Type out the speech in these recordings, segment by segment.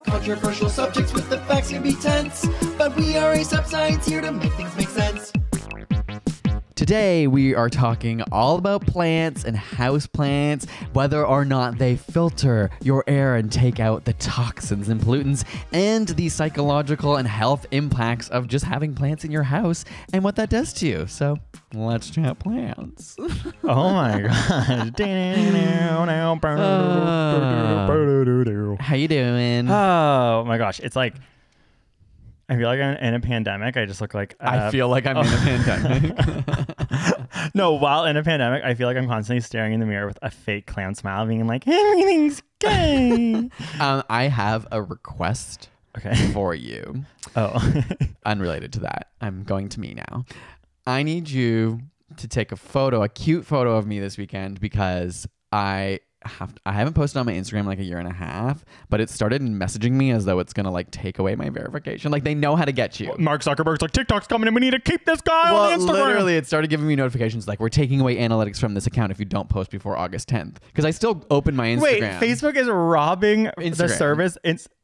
Controversial subjects with the facts can be tense, but we are a science here to make things make sense. Today, we are talking all about plants and houseplants, whether or not they filter your air and take out the toxins and pollutants, and the psychological and health impacts of just having plants in your house and what that does to you. So, let's chat plants. Oh my gosh. How you doing? Oh my gosh. It's like, I feel like I'm in a pandemic. I just look like... I feel like I'm in a pandemic. No, while in a pandemic, I feel like I'm constantly staring in the mirror with a fake clown smile, being like, everything's gay. I have a request for you. Oh. Unrelated to that. I'm going to me now. I need you to take a cute photo of me this weekend, because I haven't posted on my Instagram in like a year and a half, but it started messaging me as though it's gonna like take away my verification. Like, they know how to get you. Mark Zuckerberg's like, TikTok's coming and we need to keep this guy on Instagram. Literally, it started giving me notifications like, we're taking away analytics from this account if you don't post before August 10th. Because I still open my Instagram. Wait, Facebook is robbing the service.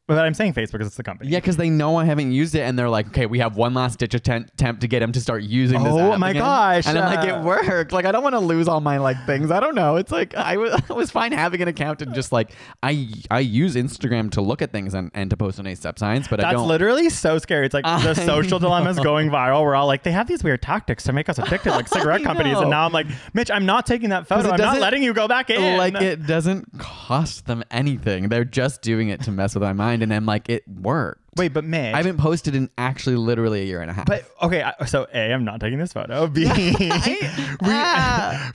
But I'm saying Facebook because it's the company. Yeah, because they know I haven't used it, and they're like, okay, we have one last ditch attempt to get him to start using this app. Oh my gosh. And I'm like, it worked. Like, I don't want to lose all my like things. I don't know. It's like, I was fine having an account and just like, I use Instagram to look at things and to post on step signs, but I don't. That's literally so scary. It's like the social dilemma is going viral. We're all like, they have these weird tactics to make us addicted, like cigarette companies. And now I'm like, Mitch, I'm not taking that photo. I'm not letting you go back in. Like, it doesn't cost them anything. They're just doing it to mess with my mind. And I'm like, it worked. Wait, but Mitch, I haven't posted in actually literally a year and a half. But okay, so A, I'm not taking this photo. B,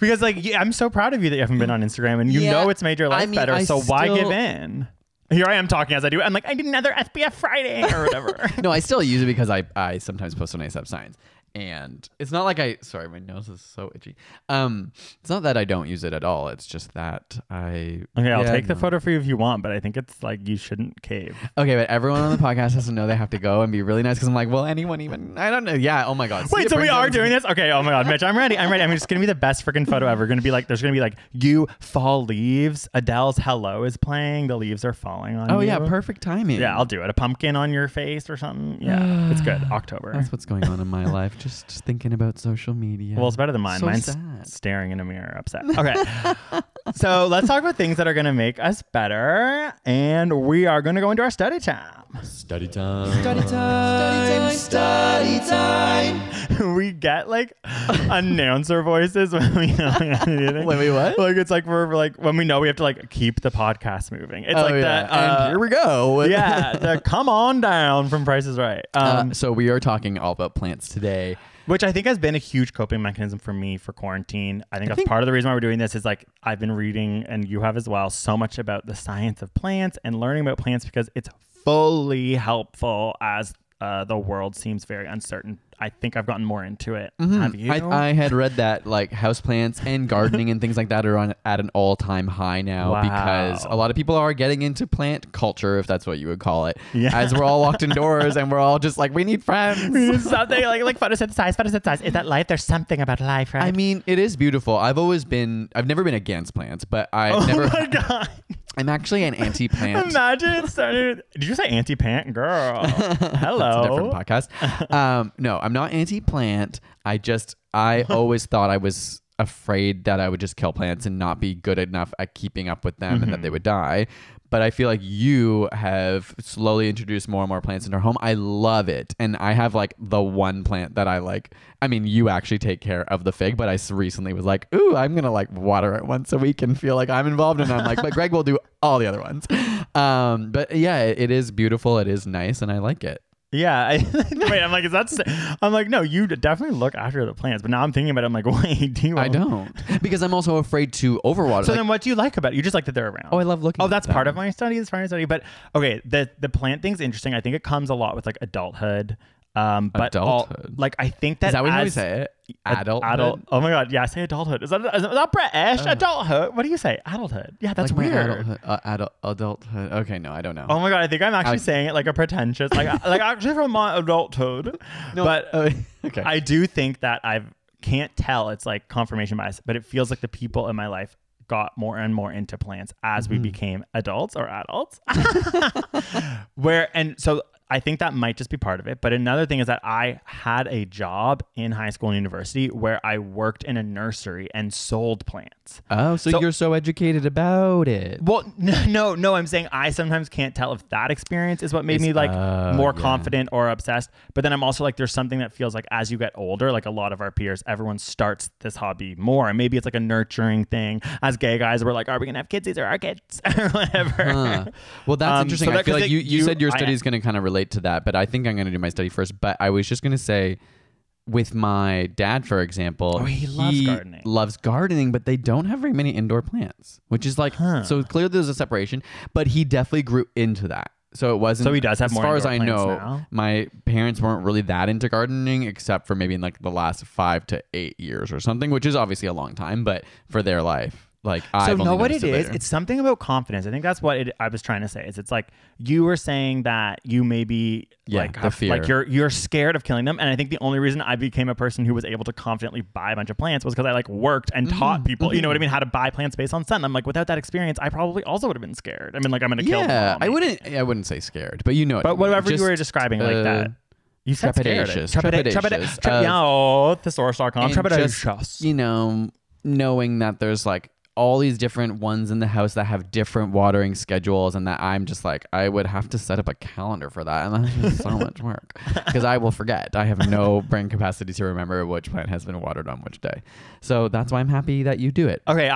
because like, I'm so proud of you that you haven't been on Instagram, and you know it's made your life better. So why give in? Here I am talking as I do. I'm like, I need another SPF Friday or whatever. No, I still use it because I sometimes post on ASAP signs. And it's not like sorry, my nose is so itchy. It's not that I don't use it at all. It's just that I'll take the photo for you if you want, but I think it's like, you shouldn't cave. Okay, but everyone on the podcast has to know they have to go and be really nice, because I'm like, well, anyone even, I don't know. Yeah, oh my God. Wait, so we are doing this? Okay, oh my God, Mitch, I'm ready. I'm just gonna be the best freaking photo ever. There's gonna be like, you fall leaves. Adele's Hello is playing. The leaves are falling on you. Oh yeah, perfect timing. Yeah, I'll do it. A pumpkin on your face or something. Yeah, it's good. October. That's what's going on in my life. Just thinking about social media. Well, it's better than mine. So Mine's sad. Staring in a mirror, upset. Okay. So let's talk about things that are going to make us better. And we are going to go into our study time. Study time. Study time. Study time. We get like announcer voices when we know we have to do things. Wait, what? Like, it's like we're like, when we know we have to like keep the podcast moving. It's like that. And here we go. Yeah. The come on down from Price is Right. So we are talking all about plants today. Which I think has been a huge coping mechanism for me for quarantine. I think that's part of the reason why we're doing this is like, I've been reading, and you have as well, so much about the science of plants and learning about plants, because it's fully helpful as the world seems very uncertain. I think I've gotten more into it. Mm-hmm. Have you? I had read that like houseplants and gardening and things like that are at an all-time high now, because a lot of people are getting into plant culture, if that's what you would call it. Yeah. As we're all locked indoors and we're all just like, we need friends. We need something like photosynthesize. Is that life? There's something about life, right? I mean, it is beautiful. I've never been against plants, but Oh my God. I'm actually an anti-plant. Imagine starting. Did you say anti-pant, girl? Hello. That's a different podcast. No, I'm not anti-plant. I always thought I was afraid that I would just kill plants and not be good enough at keeping up with them and that they would die. But I feel like you have slowly introduced more and more plants into our home. I love it. And I have like the one plant that I like. I mean, you actually take care of the fig, but I recently was like, ooh, I'm going to like water it once a week and feel like I'm involved. And I'm like, but Greg will do all the other ones. But yeah, it is beautiful. It is nice. And I like it. Yeah. Wait, I'm like, I'm like, no, you definitely look after the plants. But now I'm thinking about it. I'm like, wait, do you? I don't. Because I'm also afraid to overwater. So then what do you like about it? You just like that they're around. Oh, I love looking at that's them. part of my study. It's part of my study. But okay, the plant thing's interesting. I think it comes a lot with like adulthood. But adulthood. Like I think that is that what you say it? Adult. Oh my God. Yeah, say adulthood. Is that British? Adulthood. What do you say? Adulthood. Yeah, that's like weird. Adulthood. Okay, no, I don't know. Oh my God, I think I'm actually saying it like a pretentious, like actually from my adulthood. No, but okay. I do think that I can't tell. It's like confirmation bias, but it feels like the people in my life got more and more into plants as we became adults. So I think that might just be part of it. But another thing is that I had a job in high school and university where I worked in a nursery and sold plants. Oh, so you're so educated about it. Well, no, I'm saying I sometimes can't tell if that experience is what made me like more confident or obsessed. But then I'm also like, there's something that feels like as you get older, like a lot of our peers, everyone starts this hobby more. And maybe it's like a nurturing thing. As gay guys, we're like, are we going to have kids? These are our kids or whatever. Well, that's interesting. So I feel like you said your study is going to kind of relate to that, but I think I'm going to do my study first. But I was just going to say, with my dad, for example, he loves gardening, but they don't have very many indoor plants, which is like, so clearly there's a separation, but he definitely grew into that. So it wasn't, so he does have as more far as I know, now. My parents weren't really that into gardening, except for maybe in like the last 5 to 8 years or something, which is obviously a long time, but for their life. Like, so know what it is? It's something about confidence. I think that's what I was trying to say. It's like you were saying that you maybe the fear. Like you're scared of killing them. And I think the only reason I became a person who was able to confidently buy a bunch of plants was because I like worked and taught people, you know what I mean, how to buy plants based on sun. I'm like, without that experience, I probably also would have been scared. I mean, like I'm going to kill them. Yeah, I wouldn't say scared, but you know. But whatever you were describing like that. You said trepidatious. Thesaurus.com. Trepidatious. You know, knowing that there's like all these different ones in the house that have different watering schedules, and that I'm just like, I would have to set up a calendar for that, and that's just so much work because I will forget. I have no brain capacity to remember which plant has been watered on which day. So that's why I'm happy that you do it. Okay,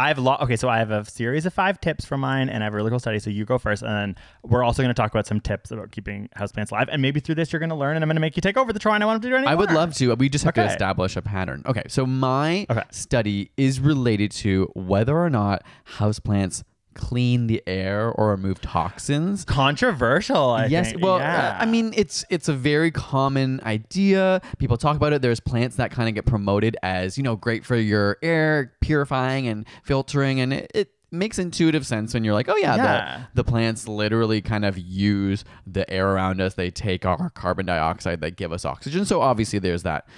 so I have a series of 5 tips for mine, and I have a really cool study. So you go first, and then we're also going to talk about some tips about keeping houseplants alive, and maybe through this you're going to learn, and I'm going to make you take over the Troy, and I want to do it anymore. I would love to. We just have to establish a pattern. Okay, so my study is related to whether or not houseplants clean the air or remove toxins. Controversial, I think. Well, I mean, it's a very common idea. People talk about it. There's plants that kind of get promoted as, you know, great for your air purifying and filtering, and it makes intuitive sense when you're like, oh yeah. The plants literally kind of use the air around us. They take our carbon dioxide, they give us oxygen. So obviously there's that,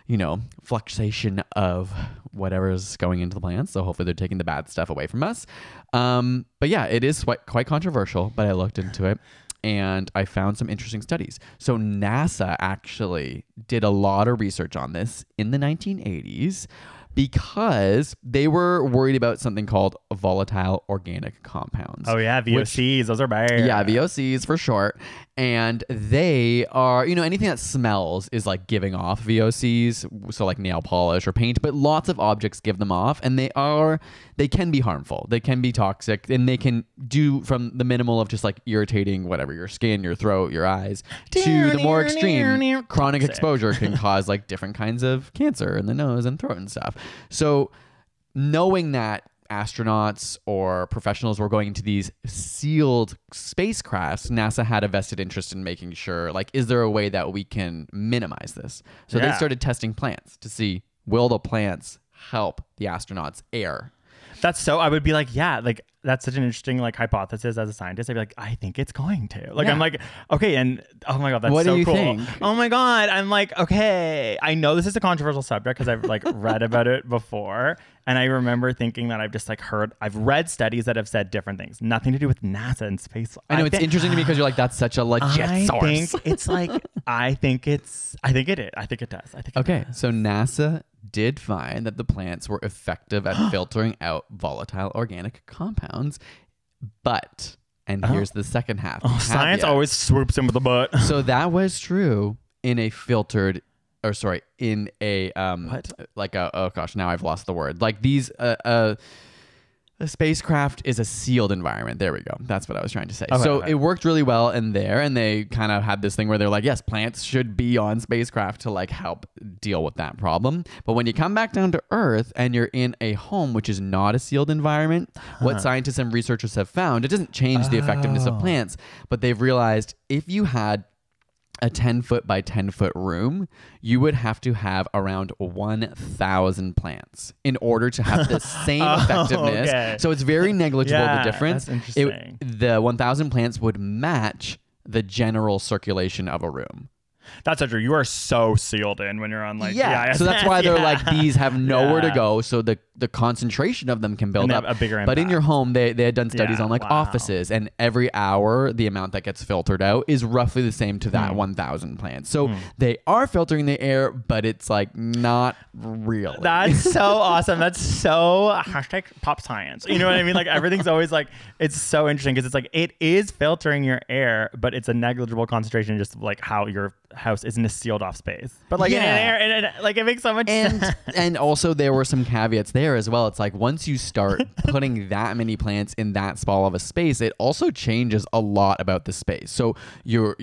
you know, fluctuation of whatever's going into the plants. So hopefully they're taking the bad stuff away from us. But yeah, it is quite controversial, but I looked into it and I found some interesting studies. So NASA actually did a lot of research on this in the 1980s because they were worried about something called volatile organic compounds. Oh yeah, VOCs, those are bad. Yeah, VOCs for short. And they are, you know, anything that smells is like giving off VOCs, so like nail polish or paint, but lots of objects give them off, and they can be harmful. They can be toxic, and they can do from the minimal of just like irritating whatever, your skin, your throat, your eyes, to the more extreme chronic exposure can cause like different kinds of cancer in the nose and throat and stuff. So knowing that astronauts or professionals were going into these sealed spacecrafts, NASA had a vested interest in making sure, like, is there a way that we can minimize this? So they started testing plants to see, will the plants help the astronauts' air? That's so, I would be like, yeah, like that's such an interesting like hypothesis as a scientist. I'd be like, I think it's going to. Like, I'm like, okay, and oh my God, that's what so do you cool. think? Oh my God. I'm like, okay. I know this is a controversial subject because I've like read about it before. And I remember thinking that I've read studies that have said different things. Nothing to do with NASA and space. I know it's interesting to me because you're like, that's such a legit source. I think it's like, I think it does. I think it does. So NASA did find that the plants were effective at filtering out volatile organic compounds, but, and here's the second half. Science always swoops in with the butt. So that was true in a filtered, in a, oh gosh, now I've lost the word. Like these, a spacecraft is a sealed environment. There we go. That's what I was trying to say. It worked really well in there, and they kind of had this thing where they're like, yes, plants should be on spacecraft to like help deal with that problem. But when you come back down to Earth and you're in a home which is not a sealed environment, what scientists and researchers have found, it doesn't change the effectiveness of plants, but they've realized if you had a 10-foot by 10-foot room, you would have to have around 1,000 plants in order to have the same effectiveness. Okay. So it's very negligible, the difference. That's interesting. The 1,000 plants would match the general circulation of a room. That's so true. You are so sealed in when you're on like so that's why they're like, these have nowhere to go. So the the concentration of them can build up a bigger impact. But in your home, they had done studies on like wow. offices, and every hour the amount that gets filtered out is roughly the same to that 1,000 plants. So they are filtering the air, but it's like not really. That's so awesome. That's so #pop science. You know what I mean? Like everything's always like, it's so interesting because it's like it is filtering your air, but it's a negligible concentration, just like how your house is in a sealed off space. But like in air, and like it makes so much sense. And also there were some caveats there as well. It's like once you start putting that many plants in that small of a space, it also changes a lot about the space. So you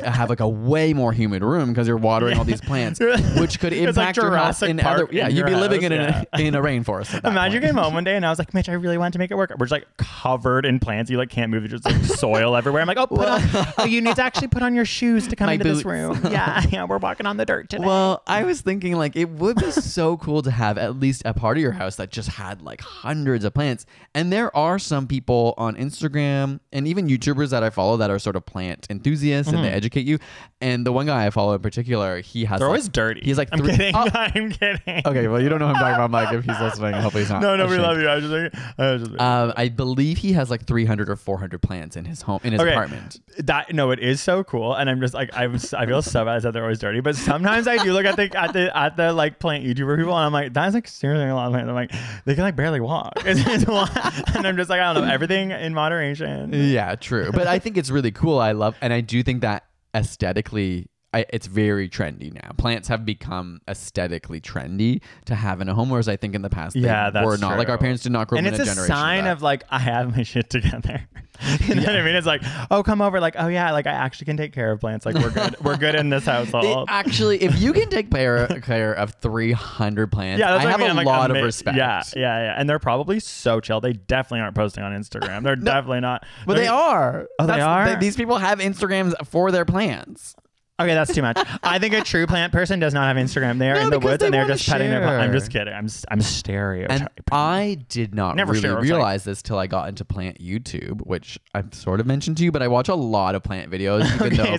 have like a way more humid room because you're watering all these plants, which could impact your house in other. Yeah, you'd be living in a rainforest. Imagine you came home one day and I was like, Mitch, I really want to make it work. We're just like covered in plants. You like can't move. There's just like soil everywhere. I'm like, you need to actually put on your shoes to come into this room. Yeah, we're walking on the dirt today. Well, I was thinking like it would be so cool to have at least a part of your house that just had like hundreds of plants. And there are some people on Instagram and even YouTubers that I follow that are sort of plant enthusiasts and they educate you. And the one guy I follow in particular, they're always dirty. He's like, I'm kidding. I'm kidding. Okay, well, you don't know who I'm talking about, Mike. If he's listening, hopefully he's not. No, we love you. I was just I believe he has like 300 or 400 plants in his home, in his apartment. It is so cool, and I'm just like I feel so bad that they're always dirty, but sometimes I do look at the like plant YouTuber people, and I'm like, that's like seriously a lot of plants. I'm like, they can like barely walk, and I'm just like, I don't know, everything in moderation. Yeah, true, but I think it's really cool. And I do think that aesthetically, it's very trendy now. Plants have become aesthetically trendy to have in a home, whereas I think in the past they were not. True. Like our parents did not grow up in a generation. And it's a sign of like, I have my shit together. You know what I mean? It's like, oh, come over. Like, oh yeah, like I actually can take care of plants. Like we're good. We're good in this household. Actually, if you can take care of 300 plants, I have a lot of respect. Yeah. And they're probably so chill. They definitely aren't posting on Instagram. They're definitely not. But they are. Oh, they are? These people have Instagrams for their plants. Okay, that's too much. I think a true plant person does not have Instagram. They are in the woods and they're just petting their plant. I'm just kidding. I'm stereotyping. And I did not realize this till I got into plant YouTube, which I've sort of mentioned to you, but I watch a lot of plant videos.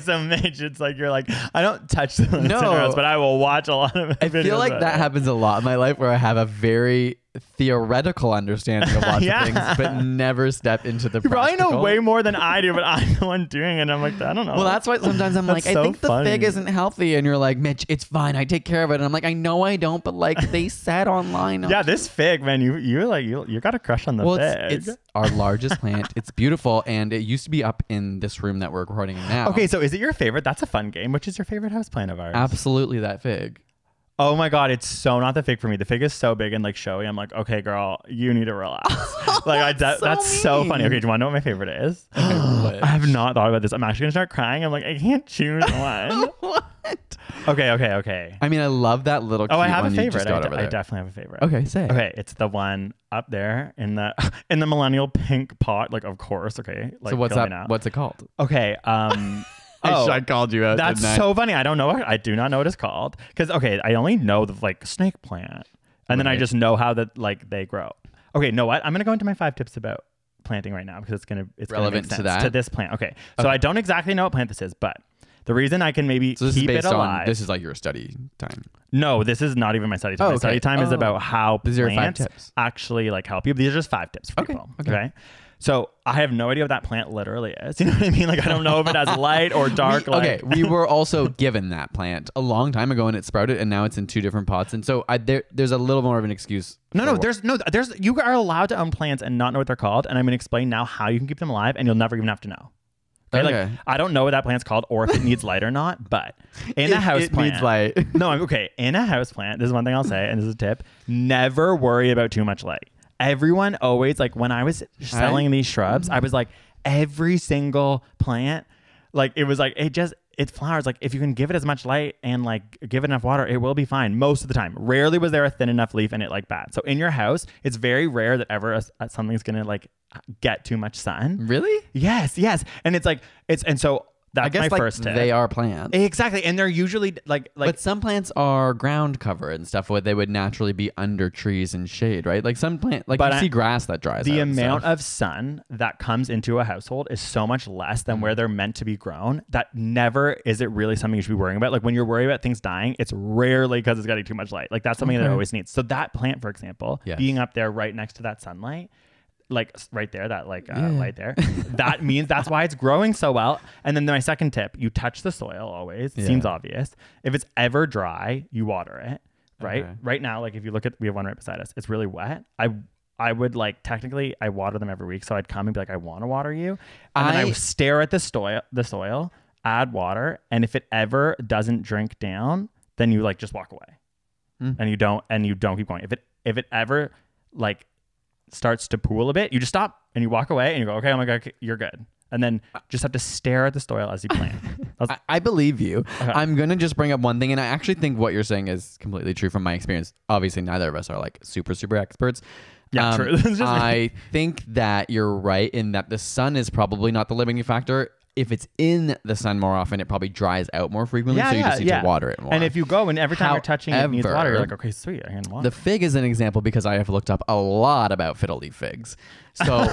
So Mitch, it's like you're like, I don't touch the plants, but I will watch a lot of videos. I feel like that happens a lot in my life where I have a very theoretical understanding of lots of things, but never step into the practical. You probably know way more than I do, but I'm the one doing it. And I'm like, I don't know. Well, that's why sometimes I'm like, I think the fig isn't healthy, and you're like, Mitch, it's fine. I take care of it. And I'm like, I know I don't, but like they said online. Yeah, this fig, man, you got a crush on the fig. It's our largest plant. It's beautiful, and it used to be up in this room that we're recording in now. Okay, so is it your favorite? That's a fun game. Which is your favorite houseplant of ours? Absolutely, that fig. Oh my God, it's so not the fig for me. The fig is so big and like showy. I'm like, okay, girl, you need to relax. Like that's so funny. Okay, do you want to know what my favorite is? I have not thought about this. I'm actually gonna start crying. I'm like, I can't choose one. What? Okay. I mean, I love that little cute I have one a favorite. I definitely have a favorite. Okay, say. Okay, it's the one up there in the millennial pink pot. Like, of course. Okay. Like, so what's that? What's it called? Okay. I called you out. That's so funny. I don't know. I do not know what it's called because I only know the like snake plant, and then I just know how that like they grow. Okay, know what? I'm gonna go into my 5 tips about planting right now because it's relevant to this plant. Okay, so I don't exactly know what plant this is, but the reason I can maybe keep it alive. This is like your study time. No, this is not even my study time. My study time is about how plants actually like help you. These are just 5 tips for people. Okay. So I have no idea what that plant literally is. You know what I mean? Like I don't know if it has light or dark light. We were also given that plant a long time ago, and it sprouted, and now it's in 2 different pots. And so there's a little more of an excuse. There's you are allowed to own plants and not know what they're called, and I'm gonna explain now how you can keep them alive, and you'll never even have to know. Okay. Like I don't know what that plant's called or if it needs light or not, but in a house plant, needs light. No, okay. In a house plant, this is one thing I'll say, and this is a tip: never worry about too much light. Everyone always, like when I was selling these shrubs, I was like, every single plant, like it was like, it flowers. Like if you can give it as much light and like give it enough water, it will be fine most of the time. Rarely was there a thin enough leaf and it like bad. So in your house, it's very rare that ever something's going to like get too much sun. Really? Yes. And it's like, and so That's I guess my first tip. they are plants. Exactly. And they're usually like but some plants are ground cover and stuff where they would naturally be under trees and shade, right? Like some plant, like you see grass that dries out. The amount of sun that comes into a household is so much less than where they're meant to be grown that never is it really something you should be worrying about. Like when you're worried about things dying, it's rarely because it's getting too much light. Like that's something that it always needs. So that plant, for example, being up there right next to that sunlight, like right there, that light there, that means that's why it's growing so well. And then my second tip, you touch the soil always. Seems obvious. If it's ever dry, you water it, right? Okay. Right now, like if you look at, we have one right beside us, it's really wet. I would like, technically I water them every week. So I'd come and be like, I want to water you. And then I would stare at the soil, add water. And if it ever doesn't drink down, then you like just walk away and you don't keep going. If it ever like starts to pool a bit, you just stop and you walk away and you go, okay, oh my God, you're good. And then just have to stare at the soil as you plant. I believe you. Okay. I'm going to just bring up one thing. And I actually think what you're saying is completely true from my experience. Obviously, neither of us are like super, super experts. Yeah, true. I think that you're right in that the sun is probably not the limiting factor. If it's in the sun more often, it probably dries out more frequently. So you just need to water it more. And if you go and every time you're touching it needs water, you're like, okay, sweet, I can water. The fig is an example because I have looked up a lot about fiddle leaf figs. So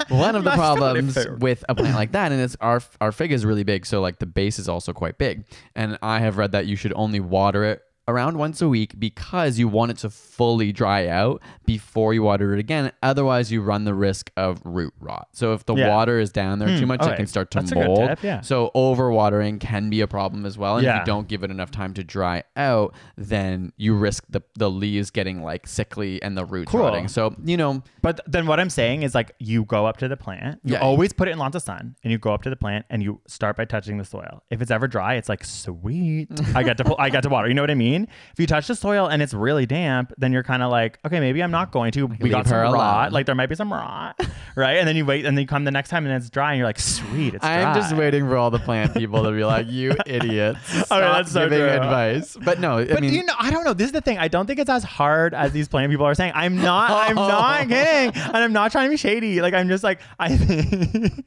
one of the problems with a plant like that, and it's our fig is really big, so like the base is also quite big. And I have read that you should only water it around once a week because you want it to fully dry out before you water it again. Otherwise, you run the risk of root rot. So if the water is down there too much, it can start to mold. A good tip, So overwatering can be a problem as well. And if you don't give it enough time to dry out, then you risk the leaves getting like sickly and the roots rotting. So, you know. But then what I'm saying is like you go up to the plant. You always put it in lots of sun and you go up to the plant and you start by touching the soil. If it's ever dry, it's like, sweet. I get to water. You know what I mean? If you touch the soil and it's really damp, then you're kind of like, okay, maybe I'm not going to. We got some rot. Like there might be some rot, right? And then you wait and then you come the next time and it's dry and you're like, sweet, it's dry. I'm just waiting for all the plant people to be like, you idiots. Stop that's so giving true. Advice. But no, I mean, you know, I don't know. This is the thing. I don't think it's as hard as these plant people are saying. I'm not kidding. And I'm not trying to be shady. Like I'm just like, I think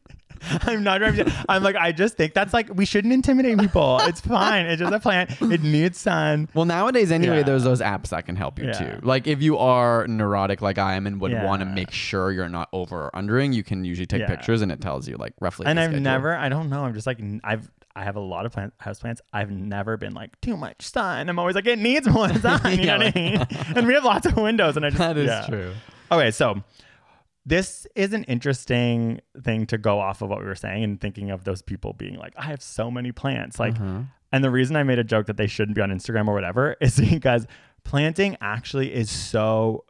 I'm not trying to. I'm like, I just think that's like, we shouldn't intimidate people. It's fine. It's just a plant. It needs sun. Well, nowadays anyway, there's those apps that can help you too. Like if you are neurotic like I am and would want to make sure you're not over or undering, you can usually take pictures and it tells you like roughly. And I don't know. I'm just like, I have a lot of houseplants. I've never been like too much sun. I'm always like, it needs more sun. You know what I mean? And we have lots of windows and I just, that is true. Okay. So this is an interesting thing to go off of what we were saying and thinking of those people being like, I have so many plants. Like, and the reason I made a joke that they shouldn't be on Instagram or whatever is because planting actually is so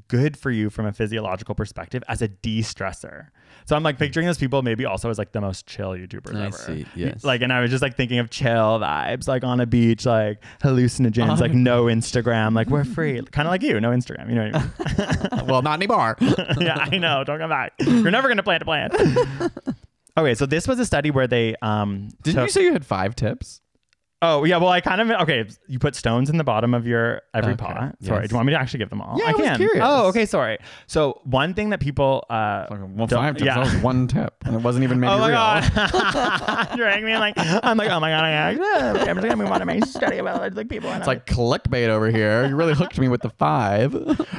good for you from a physiological perspective as a de-stressor. So I'm like picturing those people maybe also as like the most chill YouTubers ever. See, yes. Like, and I was just like thinking of chill vibes, like on a beach, like hallucinogens, like no Instagram, like we're free. Kind of like you, no Instagram. You know what I mean? Well, not anymore. Yeah, I know. Don't come back. You're never going to plant a plant. Okay, so this was a study where they Didn't you say you had 5 tips? Oh, yeah. Well, I kind of... Okay, you put stones in the bottom of your every pot. Sorry, do you want me to actually give them all? Yeah, I was curious. Oh, okay, sorry. So one thing that people... 5 tips. That was 1 tip. And it wasn't even maybe real. God. You're angry. I'm like, oh my God, I'm just going to move on to my study about like people. It's like clickbait over here. You really hooked me with the 5.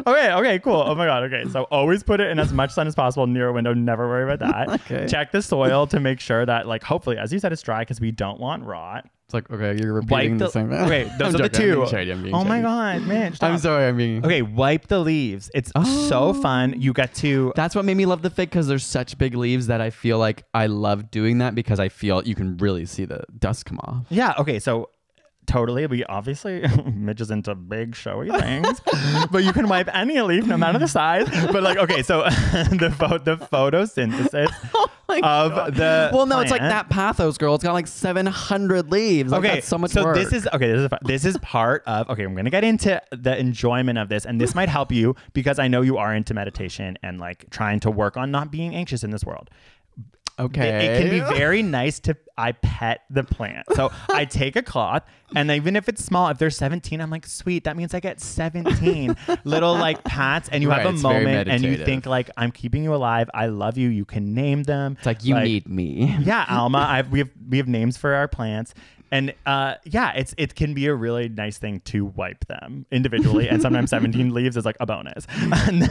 Okay, cool. Oh my God, okay. So always put it in as much sun as possible near a window. Never worry about that. Okay. Check the soil to make sure that, like, hopefully, as you said, it's dry because we don't want rot. It's like, okay, you're repeating the same thing. Okay, those are the 2. I'm being oh my shady. God, man. Stop. I'm sorry, I'm being... Okay, wipe the leaves. It's so fun. You get to... That's what made me love the fig because there's such big leaves that I feel like I love doing that because I feel you can really see the dust come off. Yeah, okay, so... Totally. We obviously, Mitch is into big showy things, but you can wipe any leaf no matter the size. But like, okay, so the photosynthesis of the Well, no, plant. it's like that Pathos girl. It's got like 700 leaves. Like, okay, that's so much so work. this is part of, okay, I'm going to get into the enjoyment of this, and this might help you because I know you are into meditation and like trying to work on not being anxious in this world. Okay. It can be very nice to, I pet the plant. So I take a cloth, and even if it's small, if there's 17, I'm like, sweet, that means I get 17 little like pats, and you have a it's very moment and you meditative. think like, I'm keeping you alive. I love you. You can name them. It's like, you need me. Yeah, Alma. We have names for our plants. And it can be a really nice thing to wipe them individually, and sometimes 17 leaves is like a bonus.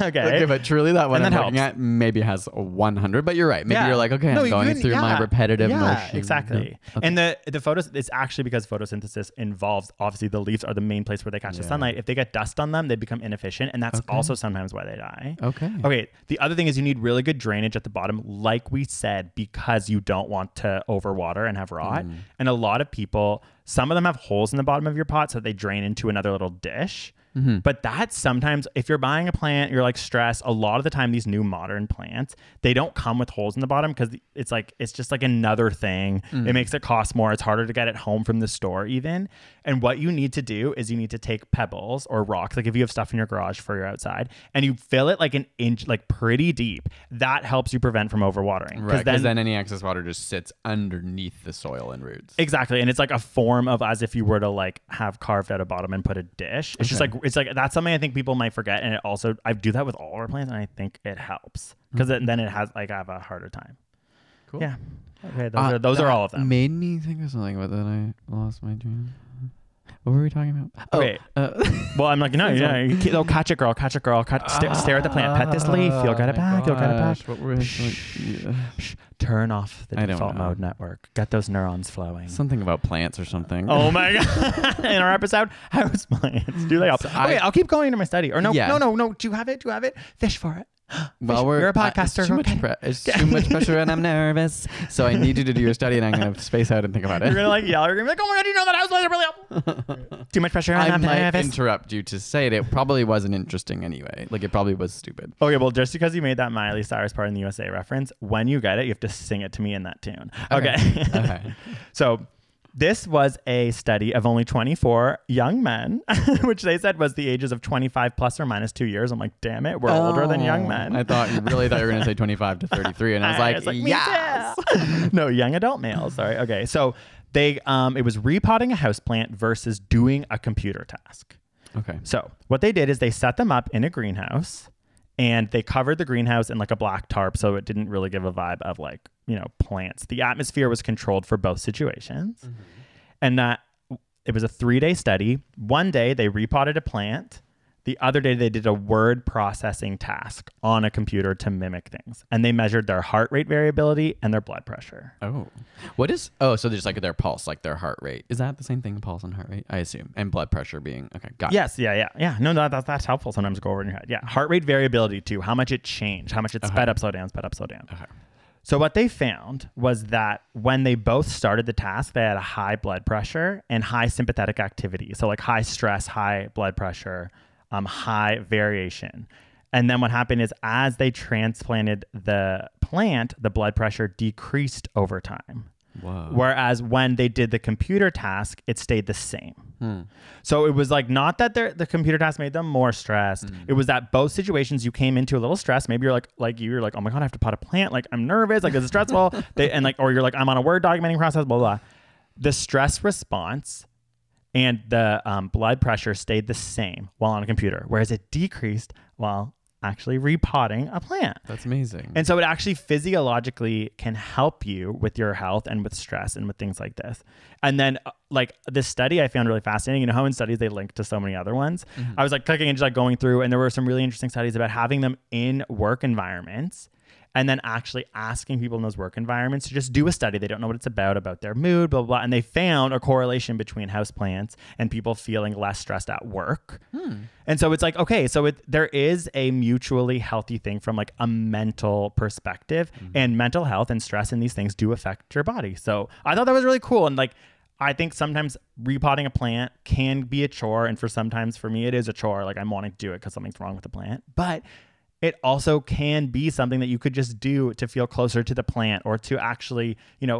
Okay, but truly that one And I'm that looking helps. at maybe has 100, but you're right. Maybe Yeah. you're like, okay, No, I'm going even- through my repetitive motion. Exactly. Yeah. Okay. And the photos, it's actually because photosynthesis involves, obviously the leaves are the main place where they catch the sunlight. If they get dust on them, they become inefficient, and that's also sometimes why they die. Okay. The other thing is you need really good drainage at the bottom, like we said, because you don't want to overwater and have rot. And a lot of people, some of them have holes in the bottom of your pot so they drain into another little dish. But that's sometimes, if you're buying a plant, you're like stressed. A lot of the time, these new modern plants, they don't come with holes in the bottom because it's just like another thing. It makes it cost more. It's harder to get it home from the store even. And what you need to do is you need to take pebbles or rocks, like if you have stuff in your garage for your outside, and you fill it like an inch, like pretty deep. That helps you prevent from overwatering. Right, because then any excess water just sits underneath the soil and roots. Exactly. And it's like a form of as if you were to like have carved out a bottom and put a dish. It's just like, it's like, that's something I think people might forget. And it also, I do that with all our plants, and I think it helps because then it has like, I have a harder time. Cool. Yeah. Okay. Those are all of them. Made me think of something, but then I lost my train. What were we talking about? Okay. Well, I'm like, no, catch it, girl. Catch it, girl. Stare at the plant. Pet this leaf. You'll get it back. You'll get it back. What were Turn off the I don't default know. mode network. Get those neurons flowing. Something about plants or something. Oh my god! In our episode, houseplants. Do they help? Okay, I'll keep going into my study. Or no. Do you have it? Fish for it. Well, you're a podcaster. It's too much pressure, and I'm nervous. So I need you to do your study, and I'm going to space out and think about it. You're gonna like yell. You're gonna be like, "Oh my god, you know that houseplants are really helpful." Too much pressure, and I I'm might nervous. interrupt you to say it. It probably wasn't interesting anyway. Like, it probably was stupid. Okay, well, just because you made that Miley Cyrus part in the USA reference, when you get it, you have to sing it to me in that tune. Okay. Okay. So this was a study of only 24 young men, which they said was the ages of 25 plus or minus 2 years. I'm like, damn it, we're older than young men. I thought you were going to say 25 to 33, and I was like, me yes. too. No, young adult males. Sorry. Okay, so they it was repotting a houseplant versus doing a computer task. Okay. So what they did is they set them up in a greenhouse, and they covered the greenhouse in like a black tarp, so it didn't really give a vibe of like, plants. The atmosphere was controlled for both situations. And it was a 3-day study. One day they repotted a plant. The other day they did a word processing task on a computer to mimic things. And they measured their heart rate variability and their blood pressure. So there's like their pulse, like their heart rate. Is that the same thing, pulse and heart rate? I assume. And blood pressure being, okay, got it. Yes, yeah. No, that's helpful sometimes to go over in your head. Yeah, heart rate variability too. How much it changed, how much it sped up, slow down, sped up, slow down. Okay. So what they found was that when they both started the task, they had a high blood pressure and high sympathetic activity. So like high stress, high blood pressure, high variation. And then what happened is as they transplanted the plant, the blood pressure decreased over time. Whoa. Whereas when they did the computer task, it stayed the same. So it was like not that the computer task made them more stressed. It was that both situations you came into a little stressed. Maybe you're you're like, oh my god, I have to pot a plant. Like I'm nervous. Like it's stressful. Or you're like, I'm on a word documenting process. Blah blah. The stress response and the blood pressure stayed the same while on a computer, whereas it decreased while actually repotting a plant. That's amazing. And so it actually physiologically can help you with your health and with stress and with things like this. And then like this study I found really fascinating. You know how in studies they link to so many other ones? I was like clicking and just like going through, and there were some really interesting studies about having them in work environments and then actually asking people in those work environments to just do a study. They don't know what it's about their mood, blah, blah, blah. And they found a correlation between houseplants and people feeling less stressed at work. And so it's like, okay, so there is a mutually healthy thing from like a mental perspective, and mental health and stress and these things do affect your body. So I thought that was really cool. And like, I think sometimes repotting a plant can be a chore. And sometimes for me, it is a chore. Like I'm wanting to do it because something's wrong with the plant. But it also can be something that you could just do to feel closer to the plant or to actually,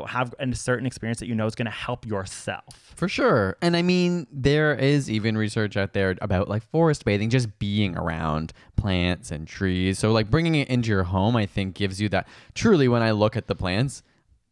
have a certain experience that is going to help yourself. For sure. And I mean, there is even research out there about like forest bathing, just being around plants and trees. So like bringing it into your home, I think gives you that truly, when I look at the plants,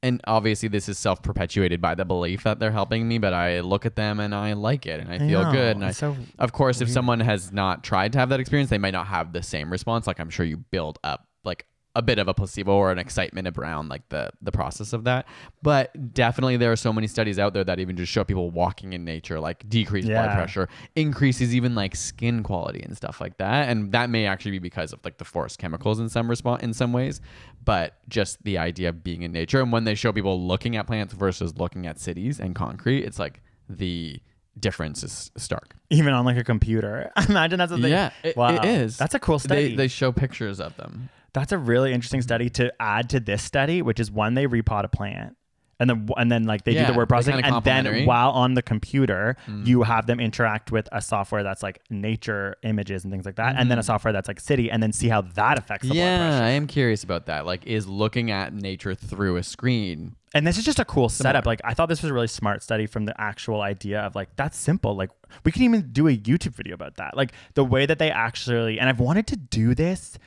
and obviously this is self-perpetuated by the belief that they're helping me, but I look at them and I like it and I feel good. And of course, if someone has not tried to have that experience, they might not have the same response. Like I'm sure you build up like a bit of a placebo or an excitement around like the process of that. But definitely there are so many studies out there that even just show people walking in nature, like decreased blood pressure, increases even like skin quality and stuff like that. And that may actually be because of like the forced chemicals in some ways, but just the idea of being in nature. And when they show people looking at plants versus looking at cities and concrete, it's like the difference is stark. Even on like a computer. Imagine that's what they... Yeah, it is. That's a cool study. They show pictures of them. That's a really interesting study to add to this study, which is when they repot a plant and then like they do the word processing, and then while on the computer, you have them interact with a software that's like nature images and things like that, and then a software that's like city, and then see how that affects the blood pressure. Yeah, I am curious about that. Like, is looking at nature through a screen. And this is just a cool setup. Like, I thought this was a really smart study from the actual idea of like, that's simple. Like, we can even do a YouTube video about that. Like the way that they actually, and I've wanted to do this,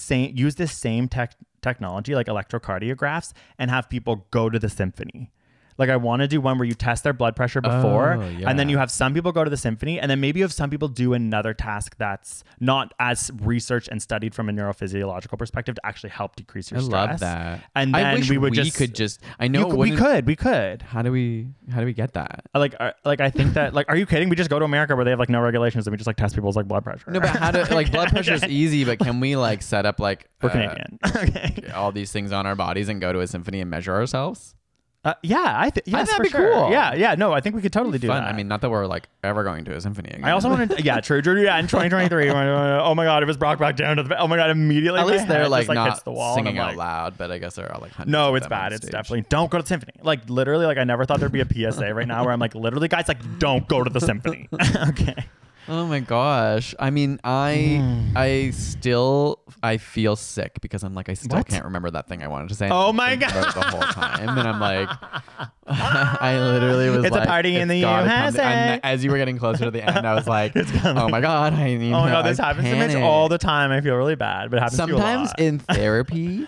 use this same technology, like electrocardiographs, and have people go to the symphony. Like I want to do one where you test their blood pressure before, and then you have some people go to the symphony, and then maybe you have some people do another task that's not as researched and studied from a neurophysiological perspective to actually help decrease your stress. I love that. And then I wish we could just. I know we could. How do we get that? Like I think that like, are you kidding? We just go to America where they have like no regulations and we just like test people's like blood pressure. No, but how do like blood pressure is easy, but can we like set up like we're Canadian. Okay. all these things on our bodies and go to a symphony and measure ourselves? I think yes, that'd be sure. cool. Yeah. No, I think we could totally do that. I mean, not that we're like ever going to a symphony again. I also wanted to, true. Yeah, in 2023, oh my God, it was brought back down to the, oh my God, immediately. At least they're like not hits the wall singing out out loud, but I guess there are like hundreds. No, of it's them bad. on It's stage. definitely, don't go to the symphony. Like literally, like I never thought there'd be a PSA right now where I'm like, literally guys, like don't go to the symphony. Okay. Oh my gosh. I mean, I feel sick because I'm like, I still can't remember that thing I wanted to say. Oh my God. The whole time. And I'm like, I literally was it's like, a party in the USA. And as you were getting closer to the end, I was like, oh my God, I need Oh my God, this happens to me all the time. I feel really bad, but it happens sometimes to you a lot. in therapy,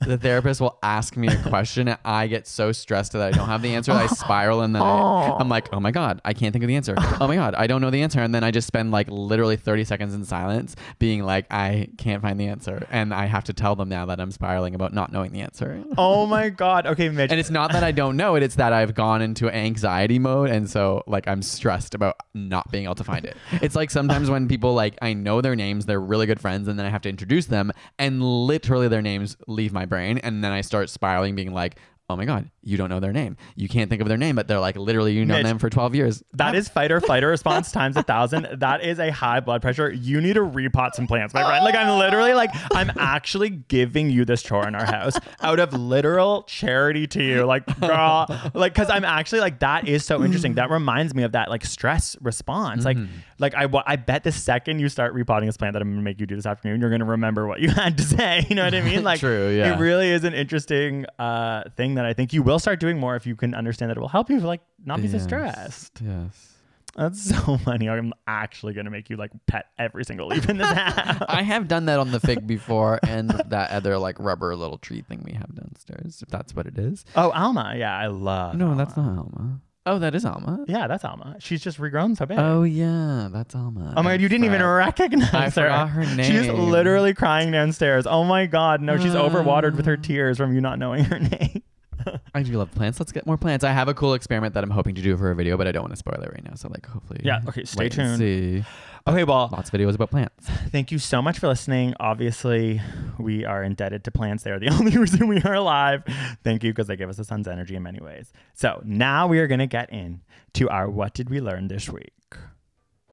the therapist will ask me a question and I get so stressed that I don't have the answer that I spiral, and then I'm like, oh my God, I can't think of the answer. Oh my God, I don't know the answer. And then I just spend like literally 30 seconds in silence being like, I can't find the answer. And I have to tell them now that I'm spiraling about not knowing the answer. Oh my God. Okay, Mitch. And it's not that I don't know it, it's that I've gone into anxiety mode, and so like I'm stressed about not being able to find it. It's like sometimes when people like, I know their names, they're really good friends, and then I have to introduce them and literally their names leave my brain, and then I start spiraling being like, oh my God, you don't know their name. You can't think of their name, but they're like, literally, you know Mitch, them for 12 years. That is fight or flight response times 1,000. That is a high blood pressure. You need to repot some plants, my friend. Like I'm literally like, I'm actually giving you this chore in our house out of literal charity to you. Like, girl, like, cause I'm actually like, that is so interesting. That reminds me of that like stress response. Like I bet the second you start repotting this plant that I'm gonna make you do this afternoon, you're gonna remember what you had to say. You know what I mean? Like, true, yeah. It really is an interesting thing that I think you will start doing more if you can understand that it will help you like not be so stressed. Yes. That's so funny. I'm actually gonna make you like pet every single leaf in this house. I have done that on the fig before, and that other like rubber little tree thing we have downstairs, if that's what it is. Oh, Alma. Yeah, I love No, Alma. That's not Alma. Oh, that is Alma. Yeah, that's Alma. She's just regrown so big. Oh yeah, that's Alma. Oh my God, you didn't even recognize her. I forgot her name. She's literally crying downstairs. Oh my God, no, she's overwatered with her tears from you not knowing her name. I do love plants. Let's get more plants. I have a cool experiment that I'm hoping to do for a video, but I don't want to spoil it right now. So like, hopefully, yeah. Okay, stay wait tuned. And see. Okay, well, lots of videos about plants. Thank you so much for listening. Obviously, we are indebted to plants. They are the only reason we are alive. Thank you, because they give us the sun's energy in many ways. So now we are going to get into our What Did We Learn This Week?